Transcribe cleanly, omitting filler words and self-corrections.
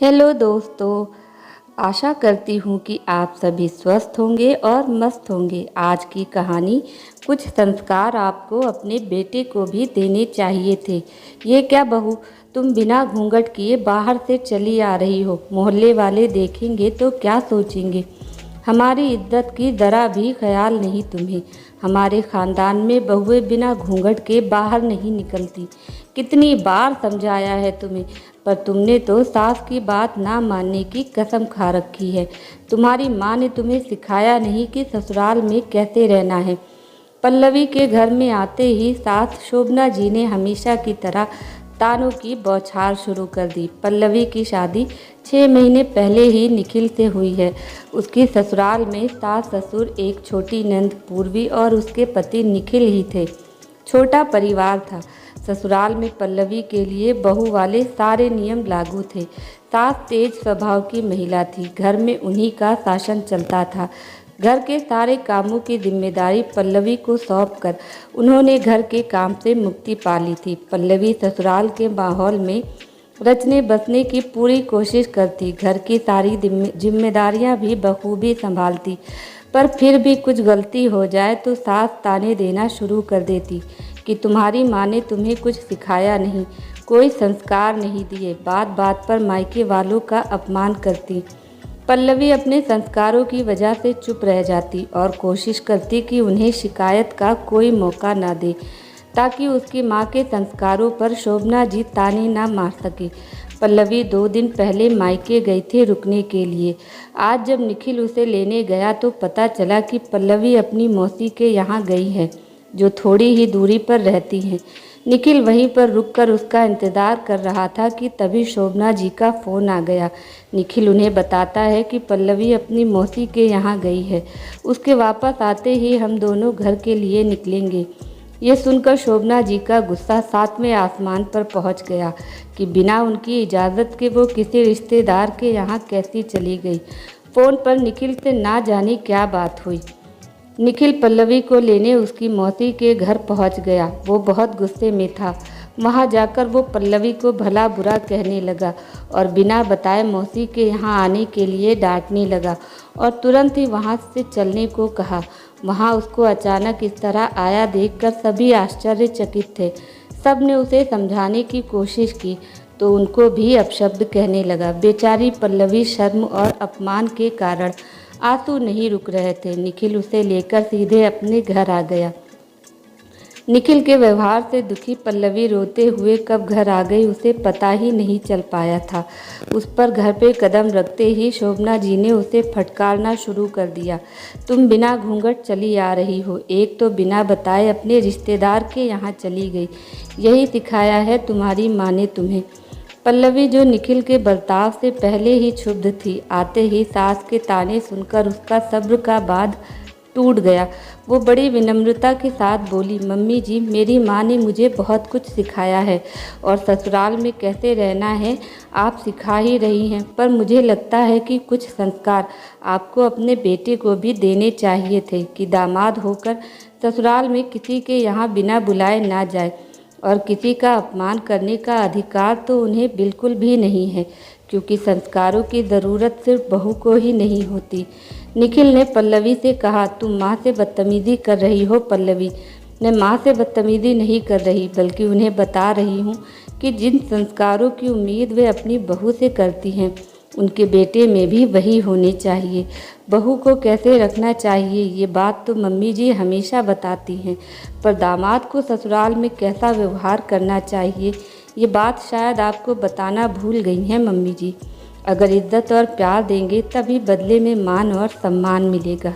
Hello दोस्तों, आशा करती हूँ कि आप सभी स्वस्थ होंगे और मस्त होंगे। आज की कहानी कुछ संस्कार आपको अपने बेटे को भी देने चाहिए थे। ये क्या बहू, तुम बिना घूंघट किए बाहर से चली आ रही हो। मोहल्ले वाले देखेंगे तो क्या सोचेंगे। हमारी इज्जत की ज़रा भी ख्याल नहीं तुम्हें। हमारे ख़ानदान में बहुएं बिना घूंघट के बाहर नहीं निकलती। कितनी बार समझाया है तुम्हें, पर तुमने तो सास की बात ना मानने की कसम खा रखी है। तुम्हारी माँ ने तुम्हें सिखाया नहीं कि ससुराल में कैसे रहना है। पल्लवी के घर में आते ही सास शोभना जी ने हमेशा की तरह तानों की बौछार शुरू कर दी। पल्लवी की शादी 6 महीने पहले ही निखिल से हुई है। उसकी ससुराल में सास ससुर, एक छोटी नंद पूर्वी और उसके पति निखिल ही थे। छोटा परिवार था। ससुराल में पल्लवी के लिए बहू वाले सारे नियम लागू थे। सास तेज स्वभाव की महिला थी। घर में उन्हीं का शासन चलता था। घर के सारे कामों की जिम्मेदारी पल्लवी को सौंपकर उन्होंने घर के काम से मुक्ति पा ली थी। पल्लवी ससुराल के माहौल में रचने बसने की पूरी कोशिश करती। घर की सारी जिम्मेदारियां भी बखूबी संभालती, पर फिर भी कुछ गलती हो जाए तो सास ताने देना शुरू कर देती कि तुम्हारी माँ ने तुम्हें कुछ सिखाया नहीं, कोई संस्कार नहीं दिए। बात बात पर मायके वालों का अपमान करती। पल्लवी अपने संस्कारों की वजह से चुप रह जाती और कोशिश करती कि उन्हें शिकायत का कोई मौका ना दे, ताकि उसकी माँ के संस्कारों पर शोभना जी ताने ना मार सके। पल्लवी 2 दिन पहले मायके गई थी रुकने के लिए। आज जब निखिल उसे लेने गया तो पता चला कि पल्लवी अपनी मौसी के यहाँ गई है, जो थोड़ी ही दूरी पर रहती हैं। निखिल वहीं पर रुककर उसका इंतज़ार कर रहा था कि तभी शोभना जी का फ़ोन आ गया। निखिल उन्हें बताता है कि पल्लवी अपनी मौसी के यहाँ गई है। उसके वापस आते ही हम दोनों घर के लिए निकलेंगे। ये सुनकर शोभना जी का गुस्सा 7वें आसमान पर पहुंच गया कि बिना उनकी इजाज़त के वो किसी रिश्तेदार के यहाँ कैसी चली गई। फ़ोन पर निखिल से ना जाने क्या बात हुई। निखिल पल्लवी को लेने उसकी मौसी के घर पहुंच गया। वो बहुत गुस्से में था। वहां जाकर वो पल्लवी को भला बुरा कहने लगा और बिना बताए मौसी के यहाँ आने के लिए डांटने लगा और तुरंत ही वहां से चलने को कहा। वहां उसको अचानक इस तरह आया देखकर सभी आश्चर्यचकित थे। सब ने उसे समझाने की कोशिश की तो उनको भी अपशब्द कहने लगा। बेचारी पल्लवी शर्म और अपमान के कारण आंसू नहीं रुक रहे थे। निखिल उसे लेकर सीधे अपने घर आ गया। निखिल के व्यवहार से दुखी पल्लवी रोते हुए कब घर आ गई उसे पता ही नहीं चल पाया था। उस पर घर पे कदम रखते ही शोभना जी ने उसे फटकारना शुरू कर दिया। तुम बिना घूंघट चली आ रही हो, एक तो बिना बताए अपने रिश्तेदार के यहाँ चली गई। यही सिखाया है तुम्हारी माँ ने तुम्हें। पल्लवी, जो निखिल के बर्ताव से पहले ही क्षुब्ध थी, आते ही सास के ताने सुनकर उसका सब्र का बांध टूट गया। वो बड़ी विनम्रता के साथ बोली, मम्मी जी, मेरी माँ ने मुझे बहुत कुछ सिखाया है और ससुराल में कैसे रहना है आप सिखा ही रही हैं, पर मुझे लगता है कि कुछ संस्कार आपको अपने बेटे को भी देने चाहिए थे कि दामाद होकर ससुराल में किसी के यहाँ बिना बुलाए ना जाए और किसी का अपमान करने का अधिकार तो उन्हें बिल्कुल भी नहीं है, क्योंकि संस्कारों की ज़रूरत सिर्फ बहू को ही नहीं होती। निखिल ने पल्लवी से कहा, तुम माँ से बदतमीज़ी कर रही हो। पल्लवी, मैं माँ से बदतमीज़ी नहीं कर रही, बल्कि उन्हें बता रही हूँ कि जिन संस्कारों की उम्मीद वे अपनी बहू से करती हैं, उनके बेटे में भी वही होने चाहिए। बहू को कैसे रखना चाहिए ये बात तो मम्मी जी हमेशा बताती हैं, पर दामाद को ससुराल में कैसा व्यवहार करना चाहिए ये बात शायद आपको बताना भूल गई हैं मम्मी जी। अगर इज्जत और प्यार देंगे तभी बदले में मान और सम्मान मिलेगा।